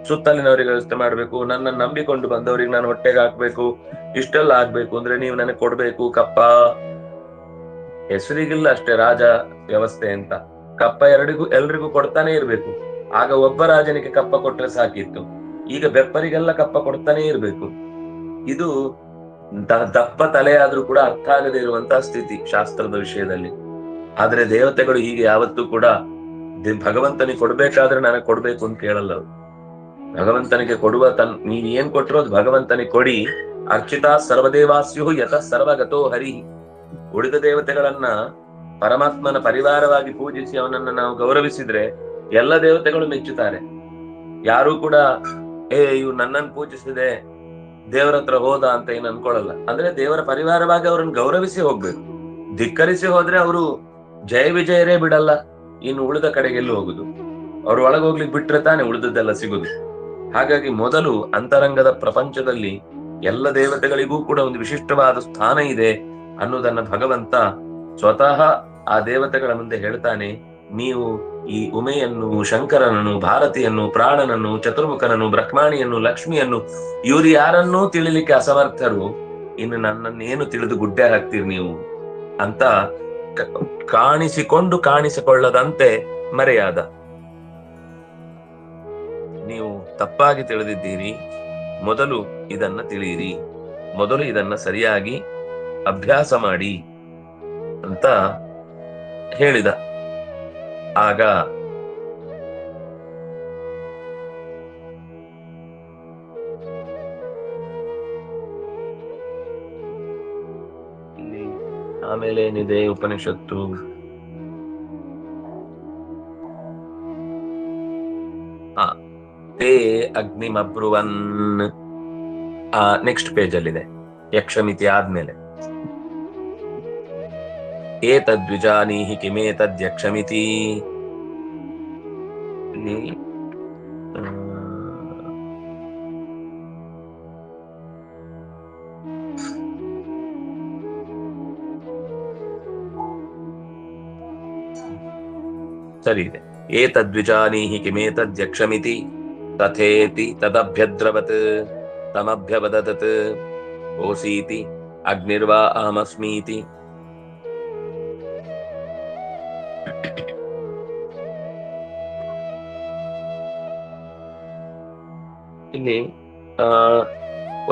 ಸುತ್ತಲಿನವರಿಗೆ ವ್ಯವಸ್ಥೆ ಮಾಡ್ಬೇಕು, ನನ್ನ ನಂಬಿಕೊಂಡು ಬಂದವರಿಗೆ ನಾನು ಹೊಟ್ಟೆಗೆ ಹಾಕ್ಬೇಕು, ಇಷ್ಟೆಲ್ಲ ಆಗ್ಬೇಕು ಅಂದ್ರೆ ನೀವು ನನಗೆ ಕೊಡ್ಬೇಕು ಕಪ್ಪ. ಹೆಸರಿಗಿಲ್ಲ ಅಷ್ಟೇ ರಾಜ ವ್ಯವಸ್ಥೆ ಅಂತ. ಕಪ್ಪ ಎಲ್ರಿಗೂ ಕೊಡ್ತಾನೆ ಇರ್ಬೇಕು. ಆಗ ಒಬ್ಬ ರಾಜನಿಗೆ ಕಪ್ಪ ಕೊಟ್ರೆ ಸಾಕಿತ್ತು. ಈಗ ಬೆಪ್ಪರಿಗೆಲ್ಲ ಕಪ್ಪ ಕೊಡ್ತಾನೆ ಇರ್ಬೇಕು. ಇದು ದಪ್ಪ ತಲೆ ಆದ್ರೂ ಕೂಡ ಅರ್ಥ ಆಗದೆ ಇರುವಂತಹ ಸ್ಥಿತಿ ಶಾಸ್ತ್ರದ ವಿಷಯದಲ್ಲಿ. ಆದ್ರೆ ದೇವತೆಗಳು ಹೀಗೆ ಯಾವತ್ತೂ ಕೂಡ ಭಗವಂತನಿಗೆ ಕೊಡ್ಬೇಕಾದ್ರೆ ನನಗೆ ಕೊಡ್ಬೇಕು ಅಂತ ಕೇಳಲ್ಲ ಅವರು. ಭಗವಂತನಿಗೆ ಕೊಡುವ ನೀವ್ ಏನ್ ಕೊಟ್ಟರು ಅದು ಭಗವಂತನಿಗೆ ಕೊಡಿ. ಅರ್ಚಿತಾ ಸರ್ವದೇವಾಸ್ಯು ಯತಃ ಸರ್ವಗತೋ ಹರಿ. ಉಳಿದ ದೇವತೆಗಳನ್ನ ಪರಮಾತ್ಮನ ಪರಿವಾರವಾಗಿ ಪೂಜಿಸಿ ಅವನನ್ನ ನಾವು ಗೌರವಿಸಿದ್ರೆ ಎಲ್ಲ ದೇವತೆಗಳು ಮೆಚ್ಚುತ್ತಾರೆ. ಯಾರು ಕೂಡ ಇವ್ ನನ್ನನ್ನು ಪೂಜಿಸಿದೆ, ದೇವರ ಹತ್ರ ಹೋದ ಅಂತ ಏನು ಅನ್ಕೊಳ್ಳಲ್ಲ. ಅಂದ್ರೆ ದೇವರ ಪರಿವಾರವಾಗಿ ಅವರನ್ನು ಗೌರವಿಸಿ ಹೋಗ್ಬೇಕು. ಧಿಕ್ಕರಿಸಿ ಹೋದ್ರೆ ಅವರು ಜಯ ವಿಜಯರೇ ಬಿಡಲ್ಲ, ಇನ್ನು ಉಳಿದ ಕಡೆಗೆಲ್ಲ ಹೋಗುದು. ಅವ್ರು ಒಳಗೋಗ್ಲಿಕ್ಕೆ ಬಿಟ್ರೆ ತಾನೆ ಉಳಿದದ್ದೆಲ್ಲ ಸಿಗುದು. ಹಾಗಾಗಿ ಮೊದಲು ಅಂತರಂಗದ ಪ್ರಪಂಚದಲ್ಲಿ ಎಲ್ಲ ದೇವತೆಗಳಿಗೂ ಕೂಡ ಒಂದು ವಿಶಿಷ್ಟವಾದ ಸ್ಥಾನ ಇದೆ ಅನ್ನೋದನ್ನ ಭಗವಂತ ಸ್ವತಃ ಆ ದೇವತೆಗಳ ಮುಂದೆ ಹೇಳ್ತಾನೆ. ನೀವು ಈ ಉಮೆಯನ್ನು, ಶಂಕರನನ್ನು, ಭಾರತಿಯನ್ನು, ಪ್ರಾಣನನ್ನು, ಚತುರ್ಮುಖನನ್ನು, ಬ್ರಹ್ಮಾಣಿಯನ್ನು, ಲಕ್ಷ್ಮಿಯನ್ನು, ಇವ್ರು ಯಾರನ್ನೂ ತಿಳಿಲಿಕ್ಕೆ ಅಸಮರ್ಥರು, ಇನ್ನು ನನ್ನನ್ನೇನು ತಿಳಿದು ಗುಡ್ಡೆ ಹಾಕ್ತೀರಿ ನೀವು ಅಂತ ಕಾಣಿಸಿಕೊಂಡು ಕಾಣಿಸಿಕೊಳ್ಳದಂತೆ ಮರೆಯಾದ. ನೀವು ತಪ್ಪಾಗಿ ತಿಳಿದಿದ್ದೀರಿ, ಮೊದಲು ಇದನ್ನ ತಿಳಿಯಿರಿ, ಮೊದಲು ಇದನ್ನ ಸರಿಯಾಗಿ ಅಭ್ಯಾಸ ಮಾಡಿ ಅಂತ ಹೇಳಿದ. ಆಗ ಆಮೇಲೆ ಏನಿದೆ ಉಪನಿಷತ್ತು, ತೇ ಅಗ್ನಿಮಬ್ರುವನ್ ನೆಕ್ಸ್ಟ್ ಪೇಜ್ ಅಲ್ಲಿದೆ. ಯಕ್ಷಮಿತಿ ಆದ್ಮೇಲೆ ಏತದ್ವಿಜಾನೀಹಿ ಕಿಮೇತದ್ಯಕ್ಷಮಿತಿ. ಸರಿ ಇದೆ. ಏತದ್ವಿಜಾನೀಹಿ ಕಿಮೇತದ್ಯಕ್ಷಮಿತಿ ತಥೇತಿ ತದಭ್ಯದ್ರವತ್ ತಮಭ್ಯವದತ್ ಓಸೀತಿ ಅಗ್ನಿರ್ವಾ ಅಹಮಸ್ಮೀತಿ. ಇಲ್ಲಿ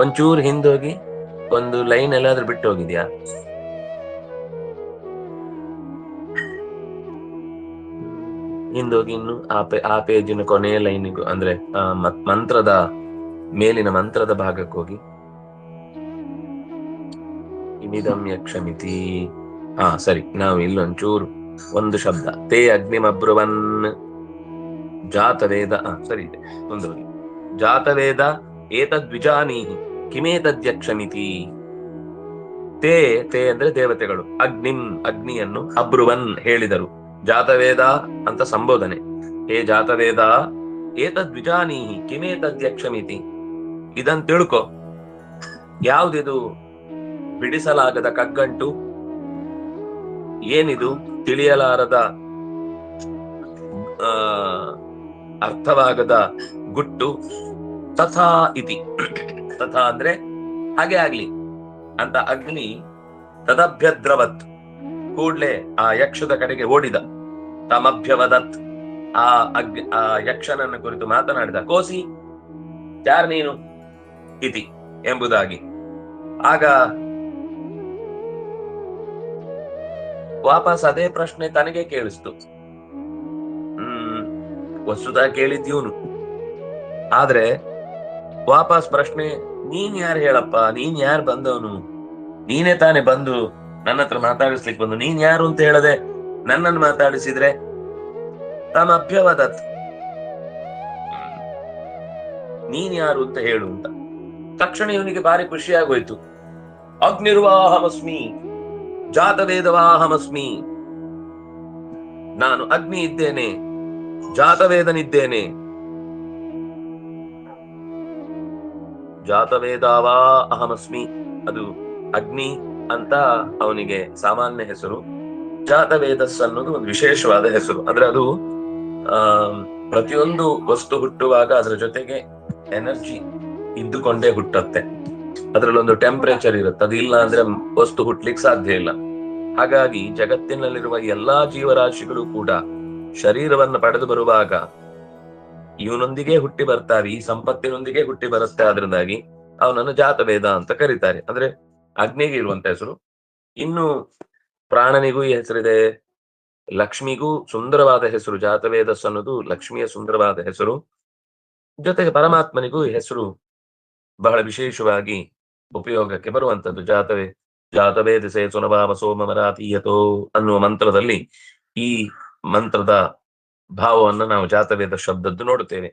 ಒಂಚೂರು ಹಿಂದೋಗಿ ಒಂದು ಲೈನ್ ಎಲ್ಲಾದ್ರೂ ಬಿಟ್ಟು ಹೋಗಿದ್ಯಾ? ಹಿಂದೋಗಿ ಇನ್ನು ಆ ಪೇಜಿನ ಕೊನೆಯ ಲೈನಿಗೂ ಅಂದ್ರೆ ಮಂತ್ರದ ಮೇಲಿನ ಮಂತ್ರದ ಭಾಗಕ್ಕೆ ಹೋಗಿ ಇಮಿದಂ ಯಕ್ಷಮಿತಿ. ಸರಿ, ನಾವು ಇಲ್ಲೊಂಚೂರು ಒಂದು ಶಬ್ದ ತೇ ಅಗ್ನಿಮಬ್ರುವನ್ ಜಾತವೇದ ಸರಿ ಇದೆ ಮುಂದುವರಿ. ಜಾತವೇದ ಏತದ್ವಿಜಾನೀಹಿ ಕಿಮೇತದ್ಯಕ್ಷಮಿತಿ. ತೇ ತೇ ಅಂದ್ರೆ ದೇವತೆಗಳು ಅಗ್ನಿಯನ್ನು ಅಬ್ರುವನ್ ಹೇಳಿದರು. ಜಾತವೇದ ಅಂತ ಸಂಬೋಧನೆ. ಹೇ ಜಾತವೇದ ಏತದ್ವಿಜಾನೀಹಿ ಕಿಮೇತದ್ಯಕ್ಷಮಿತಿ. ಇದನ್ ತಿಳ್ಕೊ, ಯಾವ್ದಿದು ಬಿಡಿಸಲಾಗದ ಕಗ್ಗಂಟು, ಏನಿದು ತಿಳಿಯಲಾರದ ಅರ್ಥವಾಗದ ಗುಟ್ಟು. ತಥಾ ಇತಿ, ತಥಾ ಅಂದ್ರೆ ಹಾಗೆ ಆಗ್ಲಿ ಅಂತ ಅಗ್ನಿ ತದಭ್ಯದ್ರವತ್ ಕೂಡ್ಲೆ ಆ ಯಕ್ಷದ ಕಡೆಗೆ ಓಡಿದ. ತಮಭ್ಯವದತ್ ಆ ಯಕ್ಷನನ್ನ ಕುರಿತು ಮಾತನಾಡಿದ. ಕೋಸಿ, ಯಾರ್ ನೀನು ಇತಿ ಎಂಬುದಾಗಿ. ಆಗ ವಾಪಸ್ ಅದೇ ಪ್ರಶ್ನೆ ತನಗೆ ಕೇಳಿಸ್ತು. ವಸ್ತುತ ಕೇಳಿದ್ಯೂನು, ಆದ್ರೆ ವಾಪಸ್ ಪ್ರಶ್ನೆ, ನೀನ್ ಯಾರು ಹೇಳಪ್ಪ, ನೀನ್ ಯಾರು ಬಂದವನು, ನೀನೇ ತಾನೇ ಬಂದು ನನ್ನ ಹತ್ರ ಮಾತಾಡಿಸ್ಲಿಕ್ಕೆ ಬಂದು, ನೀನ್ ಯಾರು ಅಂತ ಹೇಳದೆ ನನ್ನನ್ನು ಮಾತಾಡಿಸಿದ್ರೆ. ತಮಭ್ಯವದತ್, ನೀನ್ ಯಾರು ಅಂತ ಹೇಳು ಅಂತ. ತಕ್ಷಣ ಇವನಿಗೆ ಭಾರಿ ಖುಷಿಯಾಗೋಯ್ತು. ಅಗ್ನಿರ್ವಾಹಮಸ್ಮಿ ಜಾತವೇದವಾಹಮಸ್ಮಿ, ನಾನು ಅಗ್ನಿ ಇದ್ದೇನೆ, ಜಾತವೇದನಿದ್ದೇನೆ. ಜಾತವೇದಾವಾ ಅಹಮಸ್ಮಿ, ಅದು ಅಗ್ನಿ ಅಂತ ಅವನಿಗೆ ಸಾಮಾನ್ಯ ಹೆಸರು. ಜಾತವೇದಸ್ ಅನ್ನೋದು ಒಂದು ವಿಶೇಷವಾದ ಹೆಸರು. ಅಂದ್ರೆ ಅದು ಪ್ರತಿಯೊಂದು ವಸ್ತು ಹುಟ್ಟುವಾಗ ಅದರ ಜೊತೆಗೆ ಎನರ್ಜಿ ಇದ್ದುಕೊಂಡೇ ಹುಟ್ಟತ್ತೆ. ಅದರಲ್ಲೊಂದು ಟೆಂಪರೇಚರ್ ಇರುತ್ತೆ, ಅದು ಇಲ್ಲ ಅಂದ್ರೆ ವಸ್ತು ಹುಟ್ಲಿಕ್ಕೆ ಸಾಧ್ಯ ಇಲ್ಲ. ಹಾಗಾಗಿ ಜಗತ್ತಿನಲ್ಲಿರುವ ಎಲ್ಲಾ ಜೀವರಾಶಿಗಳು ಕೂಡ ಶರೀರವನ್ನು ಪಡೆದು ಬರುವಾಗ ಇವನೊಂದಿಗೆ ಹುಟ್ಟಿ ಬರ್ತಾರೆ, ಈ ಸಂಪತ್ತಿನೊಂದಿಗೆ ಹುಟ್ಟಿ ಬರುತ್ತೆ. ಅದರಿಂದಾಗಿ ಅವನನ್ನು ಜಾತವೇದ ಅಂತ ಕರೀತಾರೆ. ಅಂದ್ರೆ ಅಗ್ನಿಗೆ ಇರುವಂತ ಹೆಸರು. ಇನ್ನು ಪ್ರಾಣನಿಗೂ ಈ ಹೆಸರಿದೆ. ಲಕ್ಷ್ಮಿಗೂ ಸುಂದರವಾದ ಹೆಸರು ಜಾತವೇದಸ್ ಅನ್ನೋದು, ಲಕ್ಷ್ಮಿಯ ಸುಂದರವಾದ ಹೆಸರು. ಜೊತೆಗೆ ಪರಮಾತ್ಮನಿಗೂ ಈ ಹೆಸರು ಬಹಳ ವಿಶೇಷವಾಗಿ ಉಪಯೋಗಕ್ಕೆ ಬರುವಂತದ್ದು. ಜಾತವೇದಸೆ ಸುನಭಾವ ಸೋಮರಾತೀಯತೋ ಅನ್ನುವ ಮಂತ್ರದಲ್ಲಿ ಈ ಮಂತ್ರದ ಭಾವವನ್ನು ನಾವು ಜಾತವೇದ ಶಬ್ದದ್ದು ನೋಡುತ್ತೇವೆ.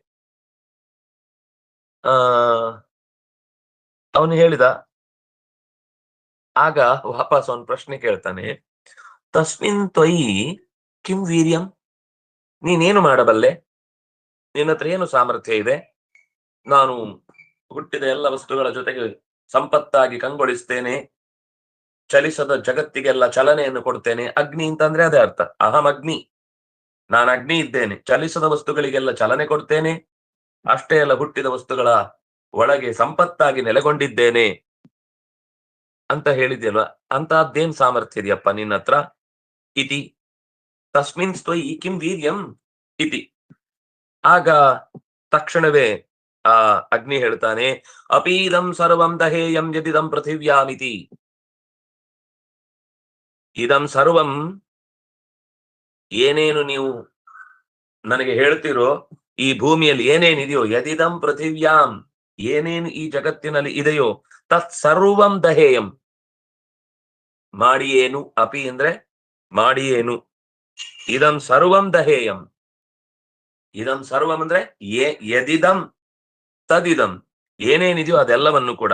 ಅವನು ಹೇಳಿದ. ಆಗ ವಾಪಸ್ ಅವನು ಪ್ರಶ್ನೆ ಕೇಳ್ತಾನೆ, ತಸ್ಮಿನ್ ತ್ವಯಿ ಕಿಂ ವೀರ್ಯಂ, ನೀನೇನು ಮಾಡಬಲ್ಲೆ, ನಿನ್ನ ಹತ್ರ ಏನು ಸಾಮರ್ಥ್ಯ ಇದೆ? ನಾನು ಹುಟ್ಟಿದ ಎಲ್ಲ ವಸ್ತುಗಳ ಜೊತೆಗೆ ಸಂಪತ್ತಾಗಿ ಕಂಗೊಳಿಸ್ತೇನೆ, ಚಲಿಸದ ಜಗತ್ತಿಗೆಲ್ಲ ಚಲನೆಯನ್ನು ಕೊಡ್ತೇನೆ. ಅಗ್ನಿ ಅಂತಂದ್ರೆ ಅದೇ ಅರ್ಥ, ಅಹಂ ಅಗ್ನಿ, ನಾನು ಅಗ್ನಿ ಇದ್ದೇನೆ, ಚಲಿಸದ ವಸ್ತುಗಳಿಗೆಲ್ಲ ಚಲನೆ ಕೊಡ್ತೇನೆ, ಅಷ್ಟೇ ಅಲ್ಲ ಹುಟ್ಟಿದ ವಸ್ತುಗಳ ಒಳಗೆ ಸಂಪತ್ತಾಗಿ ನೆಲೆಗೊಂಡಿದ್ದೇನೆ ಅಂತ ಹೇಳಿದ್ಯಲ್ವ. ಅಂತಹದ್ದೇನ್ ಸಾಮರ್ಥ್ಯ ಇದೆಯಪ್ಪ ನಿನ್ನ ಹತ್ರ? ಇತಿ ತಸ್ಮಿನ್ ತ್ವಯಿ ಕಿಂ ವೀರ್ಯಂ ಇತಿ. ಆಗ ತಕ್ಷಣವೇ ಆ ಅಗ್ನಿ ಹೇಳ್ತಾನೆ, ಅಪೀದಂ ಸರ್ವಂ ದಹೇಯಂ ಯದಿದಂ ಪೃಥಿವ್ಯಾಮಿತಿ. ಇದಂ ಸರ್ವಂ, ಏನೇನು ನೀವು ನನಗೆ ಹೇಳ್ತಿರೋ, ಈ ಭೂಮಿಯಲ್ಲಿ ಏನೇನಿದೆಯೋ, ಯದಿದಂ ಪೃಥಿವ್ಯಾಂ, ಏನೇನು ಈ ಜಗತ್ತಿನಲ್ಲಿ ಇದೆಯೋ, ತತ್ ಸರ್ವಂ ದಹೇಯಂ, ಮಾಡಿಯೇನು. ಅಪಿ ಅಂದ್ರೆ ಮಾಡಿಯೇನು. ಇದಂ ಸರ್ವಂ ದಹೇಯಂ, ಇದಂ ಸರ್ವಂ ಅಂದ್ರೆ ಯದಿದಂ ತದಿದಂ, ಏನೇನಿದೆಯೋ ಅದೆಲ್ಲವನ್ನು ಕೂಡ.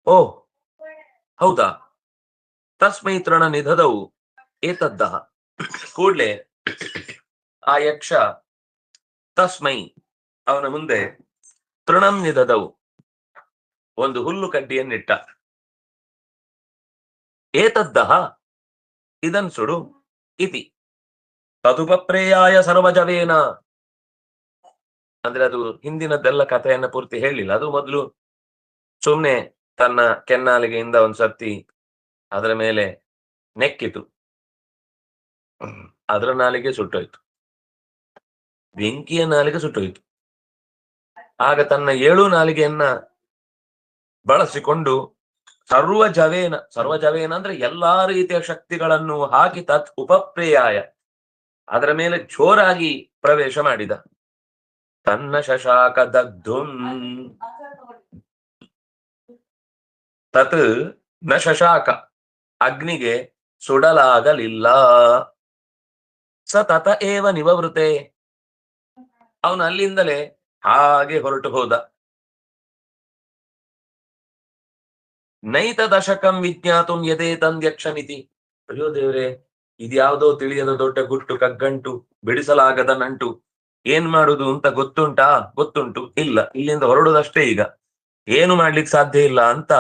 ಓ ಹೌದಾ, ತಸ್ಮೈ ತೃಣ ನಿಧದವು ಏತದ್ದಹ. ಕೂಡ್ಲೆ ಆ ಯಕ್ಷ ತಸ್ಮೈ, ಅವನ ಮುಂದೆ ತೃಣಂ ನಿಧದವು, ಒಂದು ಹುಲ್ಲು ಕಡ್ಡಿಯನ್ನಿಟ್ಟ. ಏತದ್ದಹ, ಇದನ್ ಸುಡು. ಇತಿ ತದುಪಪ್ರೇಯಾಯ ಸರ್ವಜವೇನ, ಅಂದ್ರೆ ಅದು ಹಿಂದಿನದ್ದೆಲ್ಲ ಕಥೆಯನ್ನ ಪೂರ್ತಿ ಹೇಳಿಲ್ಲ. ಅದು ಮೊದಲು ಸುಮ್ನೆ ತನ್ನ ಕೆನ್ನಾಲಿಗೆಯಿಂದ ಒಂದ್ ಸರ್ತಿ ಅದರ ಮೇಲೆ ನೆಕ್ಕಿತು, ಅದರ ನಾಲಿಗೆ ಸುಟ್ಟೋಯ್ತು, ಬೆಂಕಿಯ ನಾಲಿಗೆ ಸುಟ್ಟೋಯ್ತು. ಆಗ ತನ್ನ 7 ನಾಲಿಗೆಯನ್ನ ಬಳಸಿಕೊಂಡು ಸರ್ವಜವೇನ ಅಂದ್ರೆ ಎಲ್ಲಾ ರೀತಿಯ ಶಕ್ತಿಗಳನ್ನು ಹಾಕಿ ತತ್ ಉಪಪ್ರೇಯಾಯ ಅದರ ಮೇಲೆ ಜೋರಾಗಿ ಪ್ರವೇಶ ಮಾಡಿದ. ತನ್ನ ಶಶಾಕ ದಗ್ಧುಂ ತತ್ ನ ಶಶಾಕ ಅಗ್ನಿಗೆ ಸುಡಲಾಗಲಿಲ್ಲ. ಸ ತತ ಏವ ನಿವವೃತೆ ಅವನು ಅಲ್ಲಿಂದಲೇ ಹಾಗೆ ಹೊರಟು ಹೋದ. ನೈತ ದಶಕಂ ವಿಜ್ಞಾತುಂ ಯದೇ ತಂದ್ಯಕ್ಷಮಿತಿ. ಅಯ್ಯೋ ದೇವ್ರೆ, ಇದ್ಯಾವುದೋ ತಿಳಿಯದ ದೊಡ್ಡ ಗುಟ್ಟು ಕಗ್ಗಂಟು ಬಿಡಿಸಲಾಗದ ನಂಟು, ಏನ್ ಮಾಡುದು ಅಂತ ಗೊತ್ತುಂಟು, ಇಲ್ಲ, ಇಲ್ಲಿಂದ ಹೊರಡುದಷ್ಟೇ ಈಗ, ಏನು ಮಾಡ್ಲಿಕ್ಕೆ ಸಾಧ್ಯ ಇಲ್ಲ ಅಂತ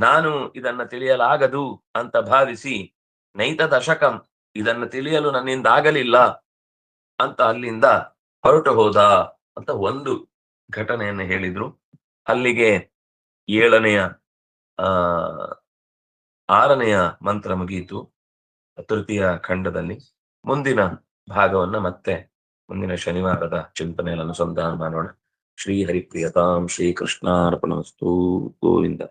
ನಾನು ಇದನ್ನ ತಿಳಿಯಲಾಗದು ಅಂತ ಭಾವಿಸಿ ನೈತ ದಶಕಂ ಇದನ್ನು ತಿಳಿಯಲು ನನ್ನಿಂದ ಆಗಲಿಲ್ಲ ಅಂತ ಅಲ್ಲಿಂದ ಹೊರಟು ಹೋದ ಅಂತ ಒಂದು ಘಟನೆಯನ್ನು ಹೇಳಿದ್ರು. ಅಲ್ಲಿಗೆ 7ನೆಯ 6ನೆಯ ಮಂತ್ರ ಮುಗಿಯಿತು ತೃತೀಯ ಖಂಡದಲ್ಲಿ. ಮುಂದಿನ ಭಾಗವನ್ನ ಮತ್ತೆ ಮುಂದಿನ ಶನಿವಾರದ ಚಿಂತನೆಯನ್ನು ಅನುಸಂಧಾನ ಮಾಡೋಣ. ಶ್ರೀ ಹರಿಪ್ರಿಯತಾಂ ಶ್ರೀ ಕೃಷ್ಣಾರ್ಪಣಮಸ್ತು. ಗೋವಿಂದ.